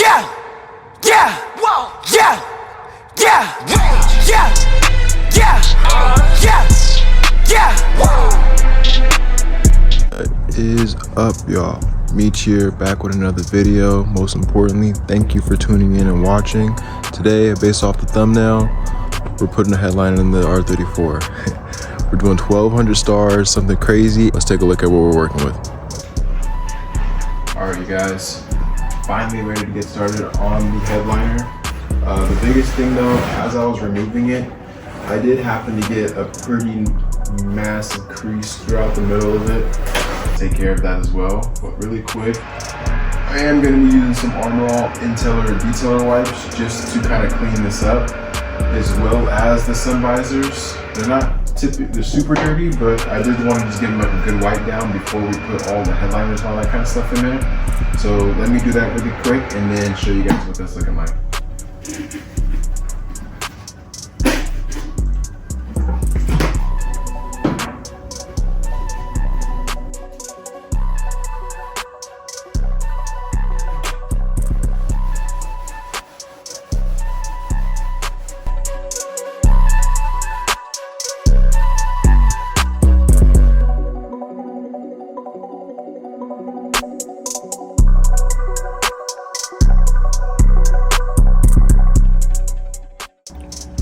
Yeah, yeah, whoa, yeah, yeah, yeah, yeah, yeah, What is up, y'all? Meteor back with another video. Most importantly, thank you for tuning in and watching. Today, based off the thumbnail, we're putting a headline in the R34. We're doing 1,200 stars, something crazy. Let's take a look at what we're working with. Alright, you guys, finally ready to get started on the headliner. The biggest thing though, as I was removing it, I did happen to get a pretty massive crease throughout the middle of it. Take care of that as well. But really quick, I am going to be using some Armor All Inteller Detailer wipes just to kind of clean this up, as well as the sun visors. They're not they're super dirty, but I did want to just give them like a good wipe down before we put all the headliners and all that kind of stuff in there. So let me do that really quick and then show you guys what that's looking like.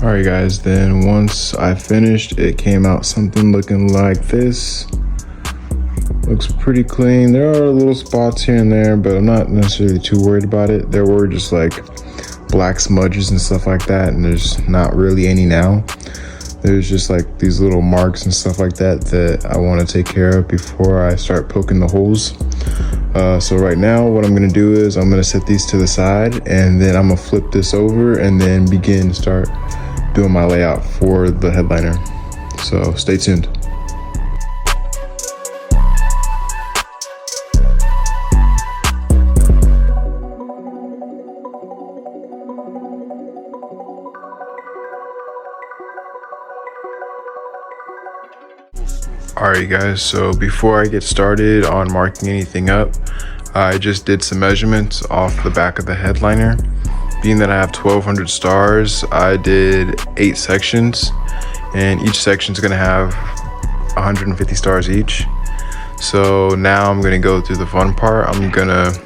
Alright guys, then once I finished, it came out something looking like this. Looks pretty clean. There are little spots here and there, but I'm not necessarily too worried about it. There were just like black smudges and stuff like that, and there's not really any now. There's just like these little marks and stuff like that that I want to take care of before I start poking the holes. So right now what I'm gonna do is I'm gonna set these to the side, and then I'm gonna flip this over and then begin to start doing my layout for the headliner. So stay tuned. Alright guys, so before I get started on marking anything up, I just did some measurements off the back of the headliner. Being that I have 1,200 stars, I did 8 sections, and each section is going to have 150 stars each. So now I'm going to go through the fun part. I'm going to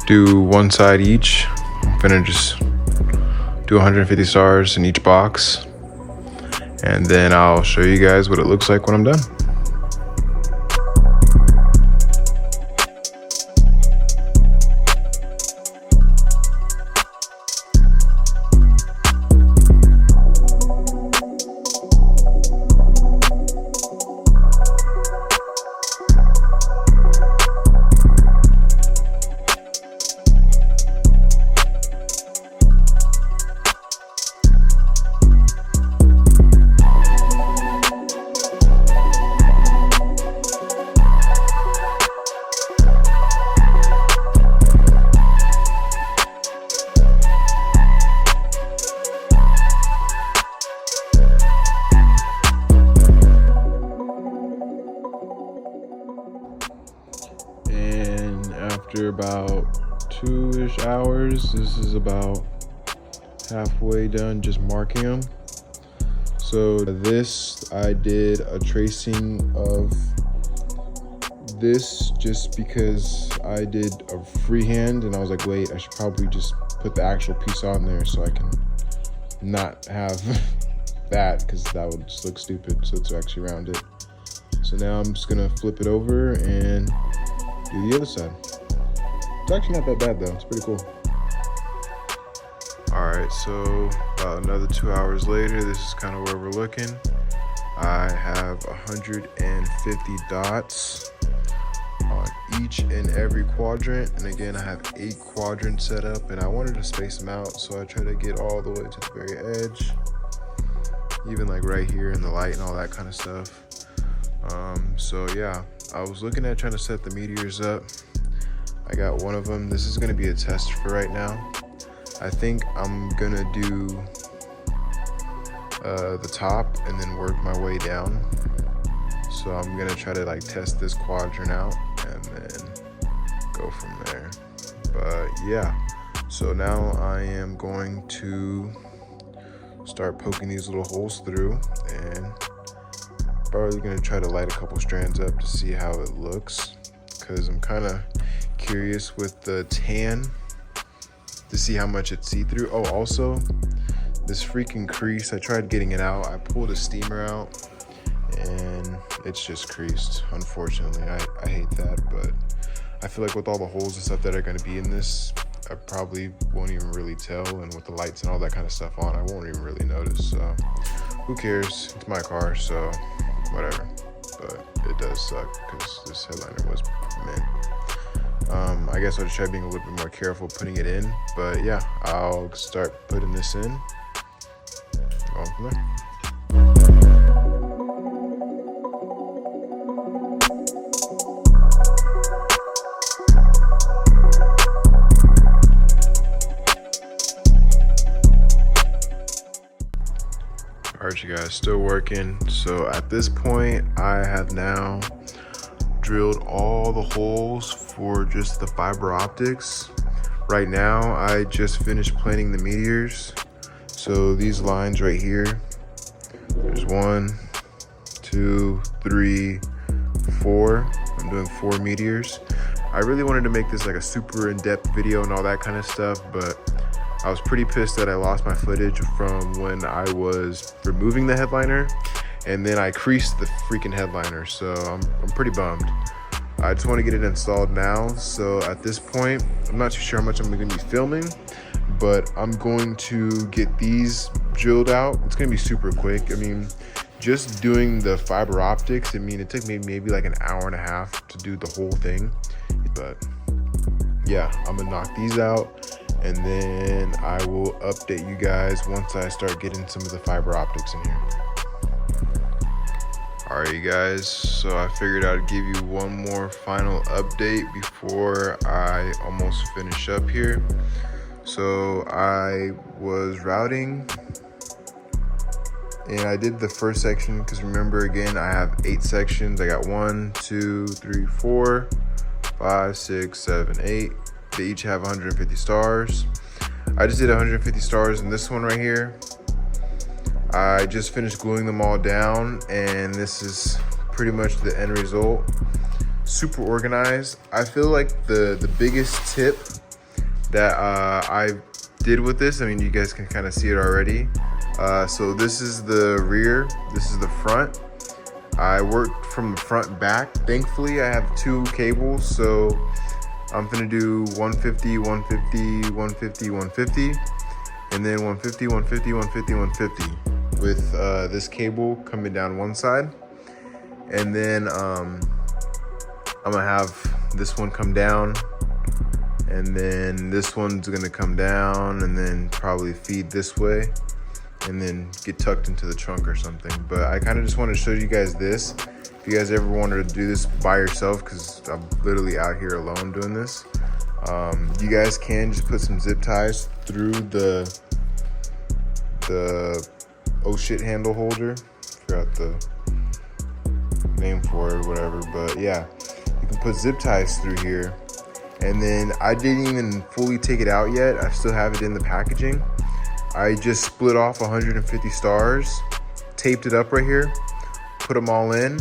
do one side each. I'm going to just do 150 stars in each box, and then I'll show you guys what it looks like when I'm done. After about 2-ish hours, this is about halfway done just marking them. So this, I did a tracing of this just because I did a freehand and I was like, wait, I should probably just put the actual piece on there so I can not have that, because that would just look stupid. So it's actually rounded. So now I'm just gonna flip it over and do the other side. It's actually not that bad though, it's pretty cool. Alright, so about another 2 hours later, this is kind of where we're looking. I have 150 dots on each and every quadrant, and again I have 8 quadrants set up, and I wanted to space them out, so I try to get all the way to the very edge, even like right here in the light and all that kind of stuff. So yeah, I was looking at trying to set the meteors up. I got one of them. This is going to be a test for right now. I think I'm going to do the top and then work my way down. So I'm going to try to like test this quadrant out and then go from there. But yeah, so now I am going to start poking these little holes through, and probably gonna try to light a couple strands up to see how it looks, because I'm kind of curious with the tan to see how much it's see-through. Oh, also this freaking crease, I tried getting it out. I pulled a steamer out and it's just creased, unfortunately. I hate that, but I feel like with all the holes and stuff that are going to be in this, I probably won't even really tell, and with the lights and all that kind of stuff on, I won't even really notice. So who cares? It's my car, so whatever. But it does suck because this headliner was mint. I guess I'll just try being a little bit more careful putting it in, but yeah, I'll start putting this in. Going from there. Alright, you guys, still working. So at this point, I have now drilled all the holes for just the fiber optics. Right now, I just finished planing the Meteors. So these lines right here, there's 1, 2, 3, 4. I'm doing 4 Meteors. I really wanted to make this like a super in-depth video and all that kind of stuff, but I was pretty pissed that I lost my footage from when I was removing the headliner, and then I creased the freaking headliner, so I'm pretty bummed. I just want to get it installed now, so at this point, I'm not too sure how much I'm going to be filming, but I'm going to get these drilled out. It's going to be super quick. I mean, just doing the fiber optics, I mean, it took me maybe like an hour and a half to do the whole thing, but yeah, I'm going to knock these out. And then I will update you guys once I start getting some of the fiber optics in here. All right, you guys, so I figured I'd give you one more final update before I almost finish up here. So I was routing and I did the first section, because remember, again, I have 8 sections. I got 1, 2, 3, 4, 5, 6, 7, 8. They each have 150 stars. I just did 150 stars in this one right here. I just finished gluing them all down, and this is pretty much the end result. Super organized. I feel like the biggest tip that I did with this, I mean, you guys can kind of see it already. So this is the rear, this is the front. I worked from the front back. Thankfully, I have 2 cables, so I'm gonna do 150, 150, 150, 150, and then 150, 150, 150, 150 with this cable coming down one side. And then I'm gonna have this one come down, and then this one's gonna come down and then probably feed this way and then get tucked into the trunk or something. But I kind of just wanted to show you guys this. If you guys ever wanted to do this by yourself, because I'm literally out here alone doing this, you guys can just put some zip ties through the oh shit handle holder. Forgot the name for it or whatever, but yeah, you can put zip ties through here. And then I didn't even fully take it out yet. I still have it in the packaging. I just split off 150 stars, taped it up right here, put them all in.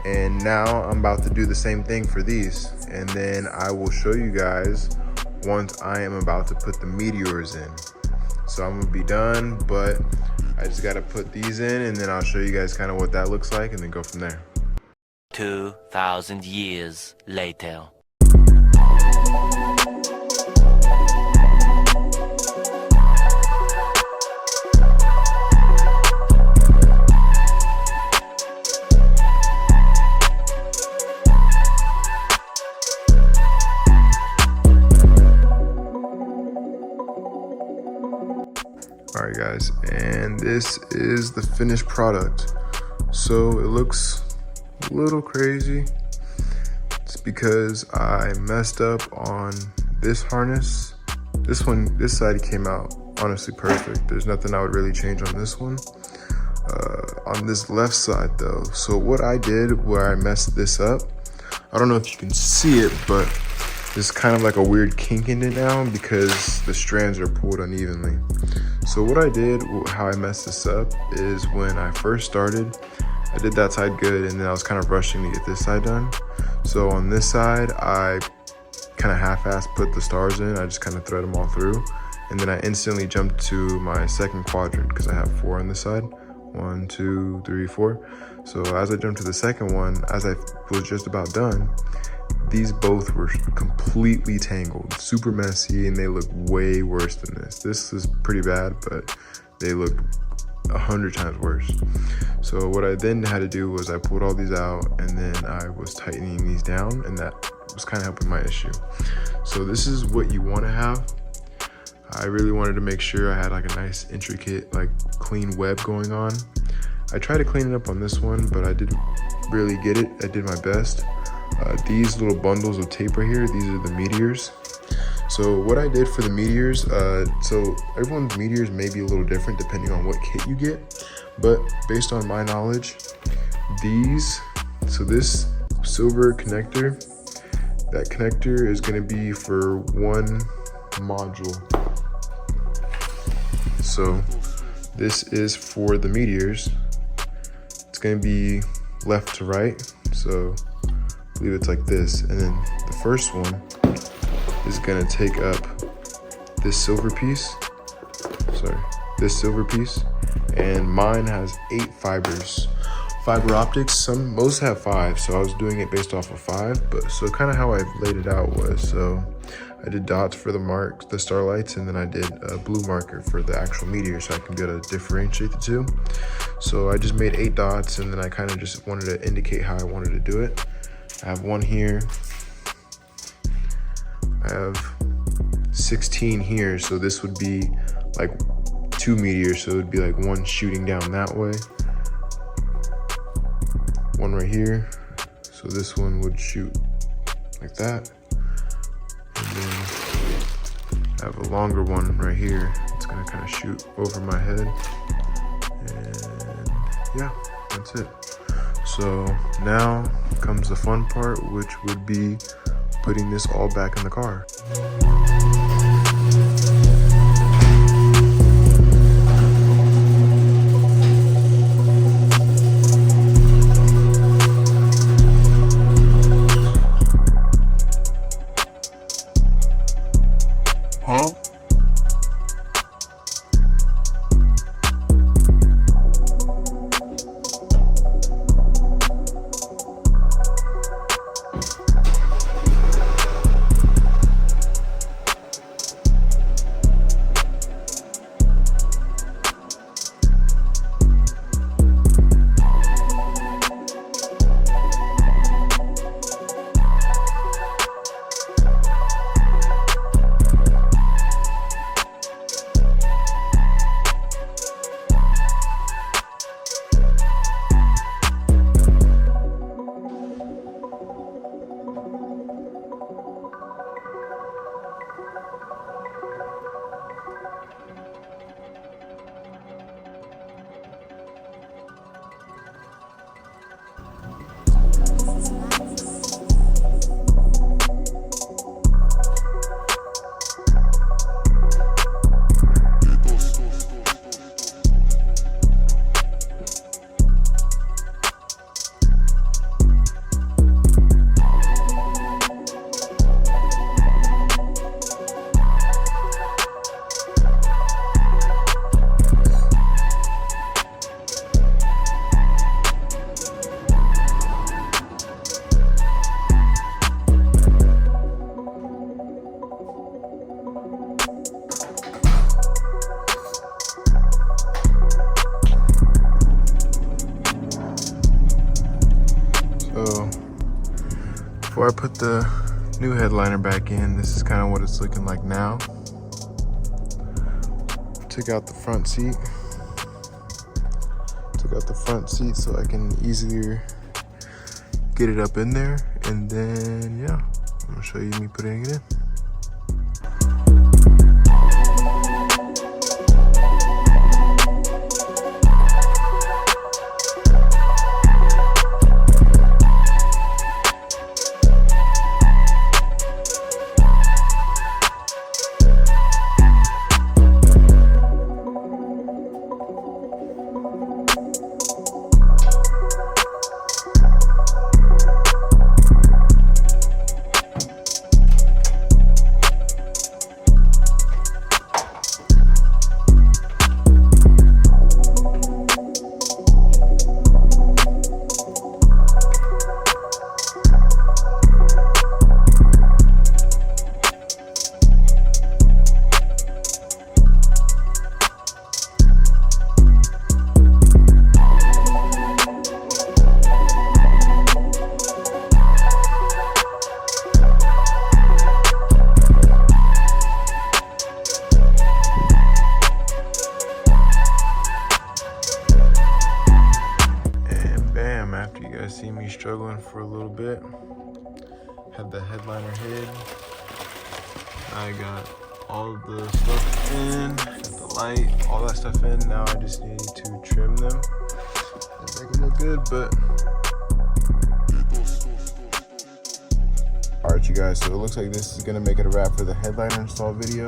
And now I'm about to do the same thing for these. And then I will show you guys once I am about to put the Meteors in. So I'm gonna be done, but I just gotta put these in, and then I'll show you guys kind of what that looks like and then go from there. 2,000 years later. All right, guys, and this is the finished product. So it looks a little crazy. It's because I messed up on this harness. This side came out honestly perfect. There's nothing I would really change on this one. On this left side though, so what I did where I messed this up, I don't know if you can see it, but There's kind of like a weird kink in it now because the strands are pulled unevenly. So what I did, how I messed this up, is when I first started, I did that side good, and then I was kind of rushing to get this side done. So on this side, I kind of half-assed put the stars in. I just kind of thread them all through. And then I instantly jumped to my second quadrant because I have 4 on this side. 1, 2, 3, 4. So as I jumped to the second one, as I was just about done, these both were completely tangled, super messy, and they look way worse than this. This is pretty bad, but they look 100 times worse. So what I then had to do was I pulled all these out, and then I was tightening these down, and that was kind of helping my issue. So this is what you want to have. I really wanted to make sure I had like a nice intricate, like clean web going on. I tried to clean it up on this one, but I didn't really get it. I did my best. These little bundles of tape right here, these are the Meteors. So what I did for the Meteors, so everyone's Meteors may be a little different depending on what kit you get, but based on my knowledge, so this silver connector, that connector is gonna be for one module. So this is for the Meteors. It's gonna be left to right, so I believe it's like this. And then the first one is gonna take up this silver piece, and mine has 8 fibers. Fiber optics, most have 5, so I was doing it based off of 5, but so kind of how I laid it out was, so I did dots for the Starlights, and then I did a blue marker for the actual Meteor so I can be able to differentiate the two. So I just made 8 dots, and then I kind of just wanted to indicate how I wanted to do it. I have one here, I have 16 here, so this would be like 2 Meteors, so it would be like one shooting down that way, one right here, so this one would shoot like that, and then I have a longer one right here. It's gonna kind of shoot over my head, and yeah, that's it. So now comes the fun part, which would be putting this all back in the car. Before I put the new headliner back in, this is kind of what it's looking like now. Took out the front seat. So I can easier get it up in there. And then, yeah, I'm gonna show you me putting it in. struggling for a little bit. Had the headliner hid. I got all the stuff in, got the light, all that stuff in. Now I just need to trim them and make them look good, but. All right, you guys, so it looks like this is gonna make it a wrap for the headliner install video.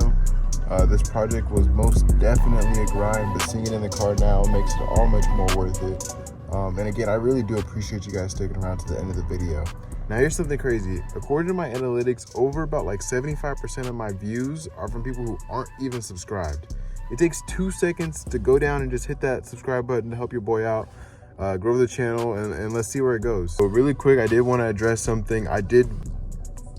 This project was most definitely a grind, but seeing it in the car now makes it all much more worth it. And again, I really do appreciate you guys sticking around to the end of the video. Now here's something crazy. According to my analytics, over about like 75% of my views are from people who aren't even subscribed. It takes 2 seconds to go down and just hit that subscribe button to help your boy out, grow the channel, and let's see where it goes. So really quick, I did want to address something I did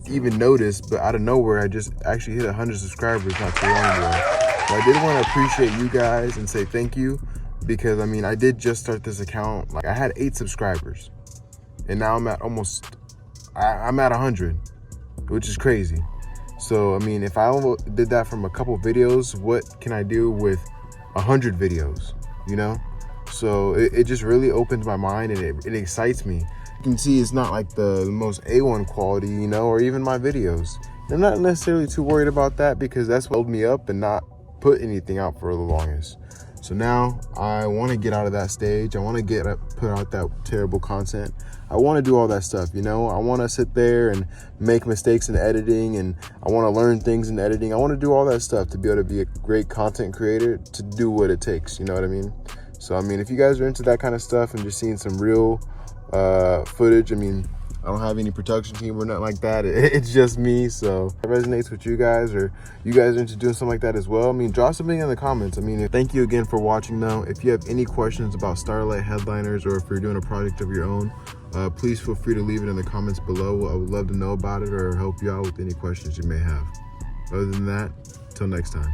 even notice, but out of nowhere, I just actually hit 100 subscribers not too long ago. So I did want to appreciate you guys and say thank you, because I mean, I did just start this account. Like, I had 8 subscribers and now I'm at I'm at 100, which is crazy. So I mean, if I did that from a couple videos, what can I do with 100 videos, you know? So it just really opens my mind, and it excites me. You can see it's not like the most A1 quality, you know, or even my videos. I'm not necessarily too worried about that, because that's what held me up and not put anything out for the longest. So now I want to get out of that stage. I want to put out that terrible content. I want to do all that stuff, you know. I want to sit there and make mistakes in editing, and I want to learn things in editing. I want to do all that stuff to be able to be a great content creator, to do what it takes, you know what I mean? So I mean, if you guys are into that kind of stuff and just seeing some real footage, I mean, I don't have any production team or nothing like that. It's just me. So if it resonates with you guys, or you guys are into doing something like that as well, I mean, drop something in the comments. I mean, thank you again for watching though. If you have any questions about Starlight headliners, or if you're doing a project of your own, please feel free to leave it in the comments below. I would love to know about it, or help you out with any questions you may have. Other than that, till next time.